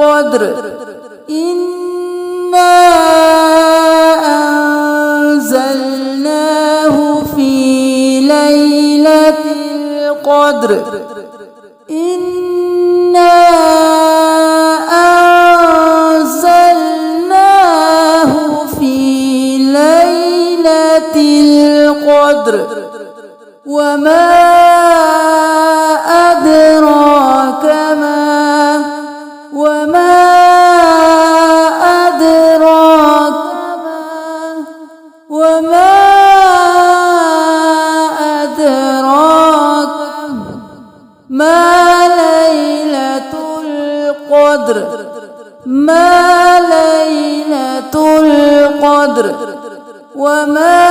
القدر إنا أنزلناه في ليلة القدر إنا أنزلناه في ليلة القدر وما أدراك ما ليلة القدر ما ليلة القدر وما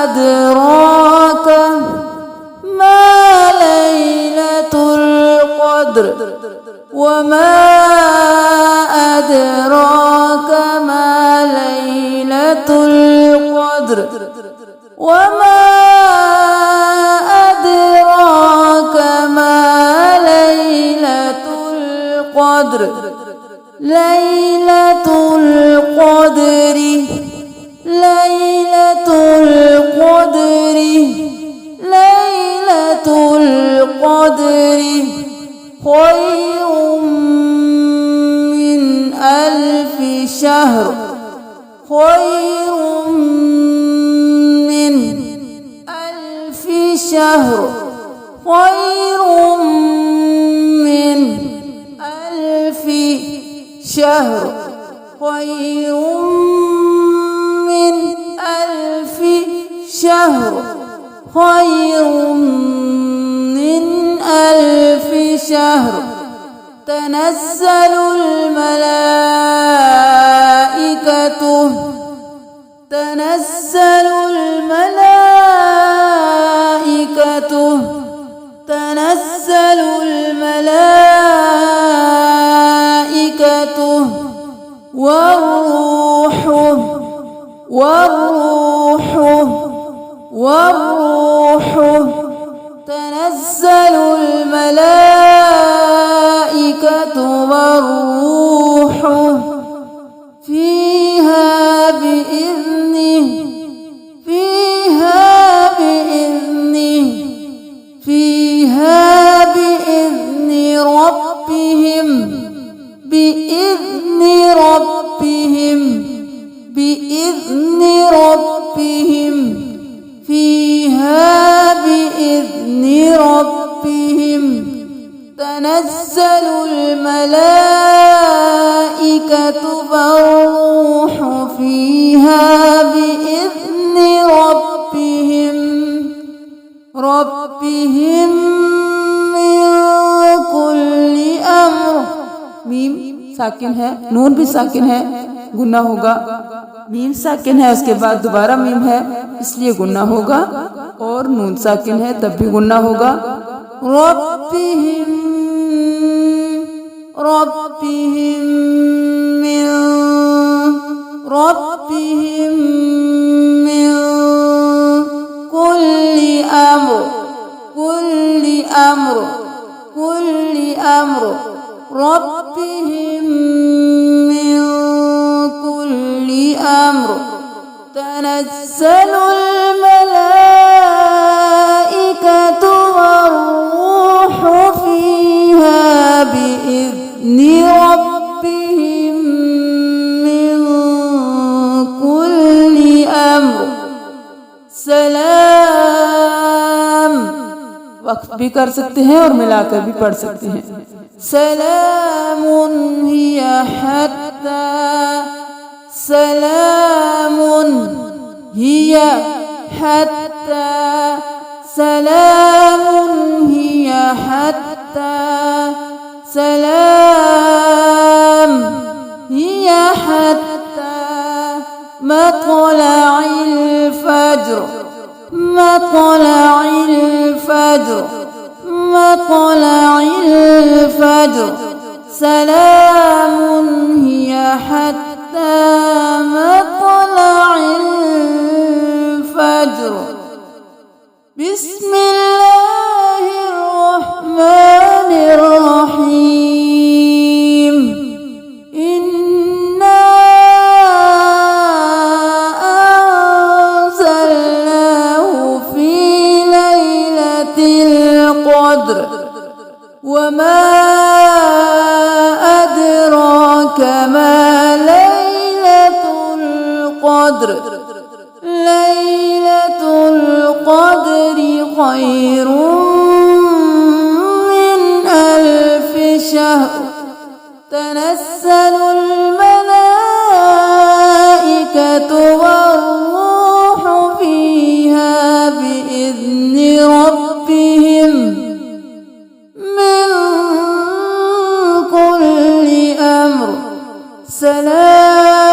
أدراك ما ليلة القدر وما أدراك ما ليلة القدر وما أدراك ما ليلة القدر ليلة القدر ليلة القدر ليلة القدر خير من ألف شهر خير من ألف شهر خير من ألف شهر خير من ألف شهر خير من ألف شهر تنزل الملائكة تنزل الملائكة تنزل الملائكة والروح والروح والروح تنزل الملائكة والروح فيها بإذنه فيها بإذنه فيها بإذن ربهم بإذن ربهم بإذن ربهم فيها بإذن ربهم تنزل الملائكة والروح فيها بإذن ربهم من كل أمر मीम साकिन है नून भी साकिन है गुन्ना होगा मीम साकिन है उसके बाद दोबारा मीम है इसलिए गुन्ना होगा और नून साकिन है तब भी गुन्ना होगा रब्बिहिम रब्बिहिम मिन रब्बिहिम मिन कुल्ली अम्र कुल्ली अम्र कुल्ली अम्र रब्बिहिम मिन कुल्ली अम्र तनज़्ज़लु الملائكة والروح فيها بإذن ربهم من كل أمر सलाम वक्फ भी कर सकते हैं और मिलाकर भी पढ़ सकते हैं सलामुन हिया हत्ता सलामुन हिया हत्ता सलामुन हिया हत्ता सलाम हिया हत्ता मत्लa'il फज्र मत्लa'il फज्र मत्लa'il फज्र सलामुन हिया हत्ता मत्लa'il फज्र बिस्मिल्लाहिर रहमानिर रहीम وما أدراك ما ليلة القدر ليلة القدر خير من 1000 شهر تنزل الملائكة والروح فيها بإذن ربهم من كل أمر سلام